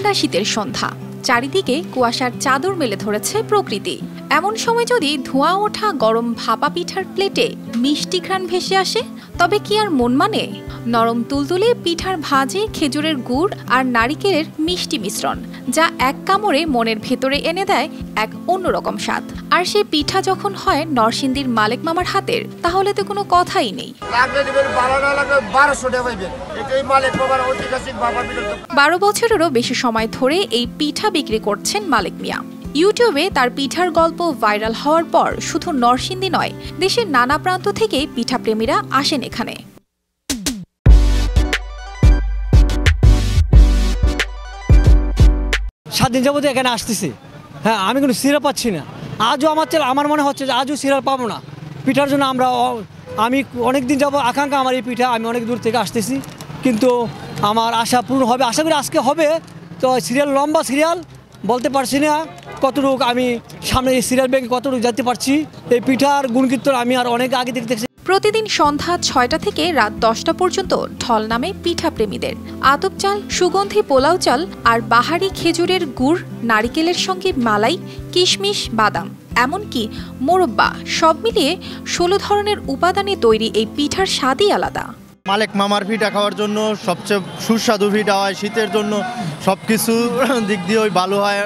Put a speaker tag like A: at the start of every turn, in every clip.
A: ঠান্ডা শীতের সন্ধ্যা, চারিদিকে কুয়াশার চাদর মেলে ধরেছে প্রকৃতি। এমন সময় যদি ধোঁয়া ওঠা গরম ভাপা পিঠার প্লেটে মিষ্টি ঘ্রাণ ভেসে আসে, তবে কি আর মন মানে? নরম তুলতুলে পিঠার ভাজে খেজুরের গুড় আর নারিকেলের মিষ্টি মিশ্রণ, যা এক কামড়ে মনের ভেতরে এনে দেয় এক অন্যরকম স্বাদ। আর সেই পিঠা যখন হয় নরসিংদীর মালেক মামার হাতের, তাহলে তো কোনো কথাই নেই। 12 বছরেরও বেশি সময় ধরে এই পিঠা বিক্রি করছেন মালেক মিয়া। ইউটিউবে তার পিঠার গল্প ভাইরাল হওয়ার পর শুধু নরসিংদী নয়, দেশের নানা প্রান্ত থেকে পিঠাপ্রেমীরা আসেন এখানে।
B: সাত দিন যাবত এখানে আসতেছি। হ্যাঁ, আমি কোনো সিরিয়াল পাচ্ছি না। আজও আমার মনে হচ্ছে যে আজও সিরিয়াল পাবো না পিঠার জন্য। আমি অনেক দিন যাবো আকাঙ্ক্ষা আমার এই পিঠা, আমি অনেক দূর থেকে আসতেছি, কিন্তু আমার আশা পূর্ণ হবে। আশা করি আজকে হবে। তো সিরিয়াল, লম্বা সিরিয়াল, বলতে পারছি না কতটুকু আমি সামনে এই সিরিয়াল ব্যাংকে কতটুকু যেতে পারছি। এই পিঠার গুণকীর্তন আমি আর অনেক আগে দেখতেছি।
A: প্রতিদিন সন্ধ্যা 6টা থেকে রাত 10টা পর্যন্ত ঢল নামে পিঠা প্রেমীদের। আতপ চাল, সুগন্ধি পোলাও চাল আর বাহারি খেজুরের গুড়, নারিকেলের সঙ্গে মালাই, কিশমিশ, বাদাম, এমনকি মোরব্বা, সব মিলিয়ে 16 ধরনের উপাদানে তৈরি এই পিঠার স্বাদই আলাদা।
C: মালেক মামার পিঠা খাওয়ার জন্য সবচেয়ে সুস্বাদু পিঠা হয়। শীতের জন্য সব কিছু দিক দিয়ে ভালো হয়।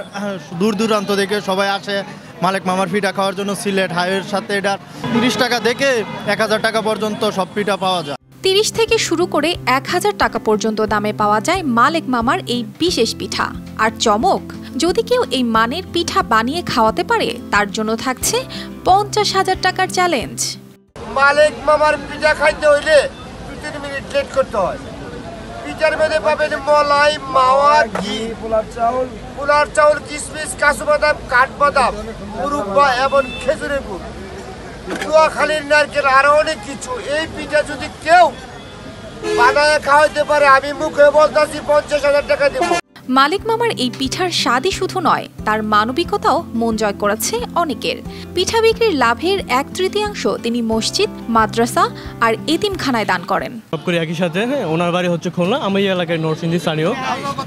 C: দূর দূরান্ত থেকে সবাই আসে মালেক মামার পিঠা খাওয়ার জন্য। সিলেট হাইওয়ের সাথে এটা 30 টাকা থেকে 1000 টাকা পর্যন্ত সব পিঠা পাওয়া যায়।
A: 30 থেকে শুরু করে 1000 টাকা পর্যন্ত দামে পাওয়া যায় মালেক মামার এই বিশেষ পিঠা। আর চমক, যদি কেউ এই মানের পিঠা বানিয়ে খাওয়াতে পারে, তার জন্য থাকছে 50,000 টাকার চ্যালেঞ্জ।
D: মালেক মামার পিঠা খাইতে হইলে 2-3 মিনিট লেট করতে হয়। পিঠার মধ্যে পাবেন মলাই, মাওয়া, ঘি, পোলার চাউল, কিশমিশ, কাজু বাদাম, কাঠবাদাম, মুরব্বা এবং খেজুরের গুড়, নোয়াখালীর নারকেল, আরো অনেক কিছু। এই পিঠা যদি কেউ বানায় খাওয়াইতে পারে, আমি মুখে বলতেছি 50,000 টাকা দেব।
A: মালেক মামার এই পিঠার স্বাদই শুধু নয়, তার মানবিকতাও মন জয় করেছে অনেকের। পিঠা বিক্রির লাভের 1/3 তিনি মসজিদ, মাদ্রাসা আর এতিমখানায় দান করেন।
E: সব করে একই সাথে। ওনার বাড়ি হচ্ছে খুলনা, আমি এই এলাকায় নরসিংদী স্থানীয়।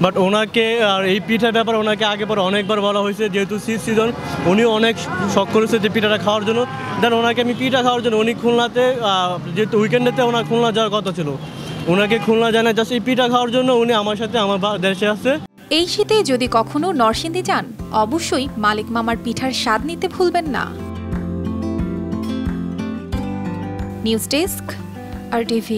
E: বাট ওনাকে আর এই পিঠার ব্যাপারে ওনাকে আগে পরে অনেকবার বলা হয়েছে, যেহেতু শীত সিজন, উনিও অনেক শখ করেছে যে পিঠাটা খাওয়ার জন্য। দেন ওনাকে আমি পিঠা খাওয়ার জন্য, উনি খুলনাতে, যেহেতু উইকেন্ডেতে ওনার খুলনা যাওয়ার কথা ছিল, ওনাকে খুলনা জানায় জাস্ট এই পিঠা খাওয়ার জন্য। উনি আমার সাথে আমার দেশে আসছে।
A: এই শীতে যদি কখনো নরসিংদী যান, অবশ্যই মালেক মামার পিঠার স্বাদ নিতে ভুলবেন না। News desk, RTV।